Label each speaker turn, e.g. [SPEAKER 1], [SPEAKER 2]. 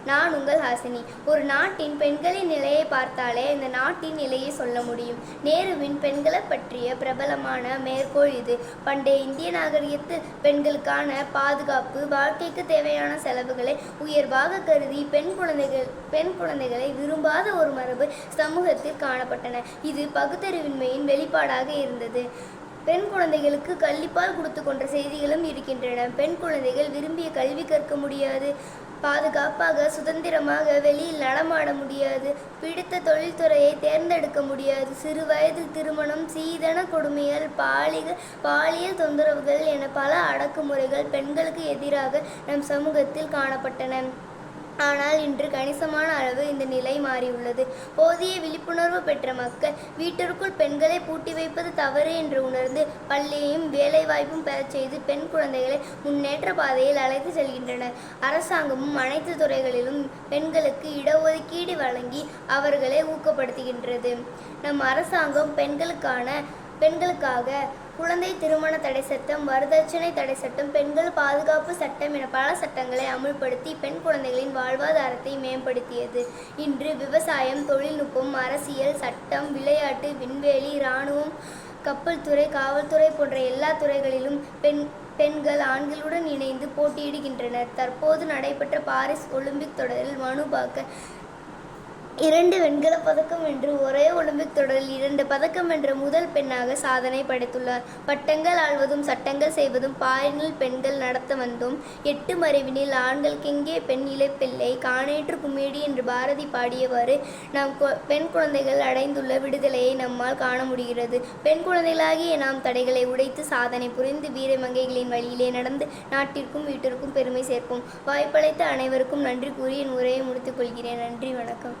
[SPEAKER 1] நான் உங்கள் ஹாசினி. ஒரு நாட்டின் பெண்களின் நிலையை பார்த்தாலே இந்த நாட்டின் நிலையை சொல்ல முடியும். நேருவின் பெண்களை பற்றிய பிரபலமான மேற்கோள் இது. பண்டைய இந்திய நாகரிகத்தில் பெண்களுக்கான பாதுகாப்பு, வாழ்க்கைக்கு தேவையான செலவுகளை உயர்வாக கருதி பெண் குழந்தைகளை விரும்பாத ஒரு மரபு சமூகத்தில் காணப்பட்டன. இது பகுத்தறிவின்மையின் வெளிப்பாடாக இருந்தது. பெண் குழந்தைகளுக்கு கள்ளிப்பால் கொடுத்து கொண்ட செய்திகளும் இருக்கின்றன. பெண் குழந்தைகள் விரும்பிய கல்வி கற்க முடியாது, பாதுகாப்பாக சுதந்திரமாக வெளியில் நடமாட முடியாது, பிடித்த தொழில்துறையை தேர்ந்தெடுக்க முடியாது, சிறு வயதில் திருமணம், சீதன கொடுமைகள், பாலியல் தொந்தரவுகள் என பல அடக்குமுறைகள் பெண்களுக்கு எதிராக நம் சமூகத்தில் காணப்பட்டன. ஆனால் இன்று கணிசமான அளவு இந்த நிலை மாறியுள்ளது. போதிய விழிப்புணர்வு பெற்ற மக்கள் வீட்டிற்குள் பெண்களை பூட்டி வைப்பது தவறு என்று உணர்ந்து பள்ளியையும் வேலைவாய்ப்பும் பெறச் செய்து பெண் குழந்தைகளை முன்னேற்ற பாதையில் அழைத்து செல்கின்றனர். அரசாங்கமும் அனைத்து துறைகளிலும் பெண்களுக்கு இடஒதுக்கீடு வழங்கி அவர்களை ஊக்கப்படுத்துகின்றது. நம் அரசாங்கம் பெண்களுக்காக குழந்தை திருமண தடை சட்டம், வரதட்சணை தடை சட்டம், பெண்கள் பாதுகாப்பு சட்டம் என பல சட்டங்களை அமுல்படுத்தி பெண் குழந்தைகளின் வாழ்வாதாரத்தை மேம்படுத்தியது. இன்று விவசாயம், தொழில்நுட்பம், அரசியல், சட்டம், விளையாட்டு, விண்வெளி, இராணுவம், கப்பல் துறை, காவல்துறை போன்ற எல்லா துறைகளிலும் பெண்கள் ஆண்களுடன் இணைந்து போட்டியிடுகின்றனர். தற்போது நடைபெற்ற பாரிஸ் ஒலிம்பிக் தொடரில் மனு பாக்கர் 2 வெண்கலப் பதக்கம் வென்று ஒரே ஒலிம்பிக் தொடரில் 2 பதக்கம் வென்ற முதல் பெண்ணாக சாதனை படைத்துள்ளார். பட்டங்கள் ஆள்வதும் சட்டங்கள் செய்வதும் பாரினில் பெண்கள் நடத்த வந்தோம். 8 மறைவினில் ஆண்களுக்கெங்கே பெண் இளைப்பிள்ளை, காணேற்று கும்மேடி என்று பாரதி பாடியவாறு நாம் பெண் குழந்தைகள் அடைந்துள்ள விடுதலையை நம்மால் காண முடிகிறது. பெண் குழந்தைகளாகிய நாம் தடைகளை உடைத்து சாதனை புரிந்து வீரமங்கைகளின் வழியிலே நடந்து நாட்டிற்கும் வீட்டிற்கும் பெருமை சேர்ப்போம். வாய்ப்பளித்த அனைவருக்கும் நன்றி கூறி என் உரையை முடித்துக் கொள்கிறேன். நன்றி, வணக்கம்.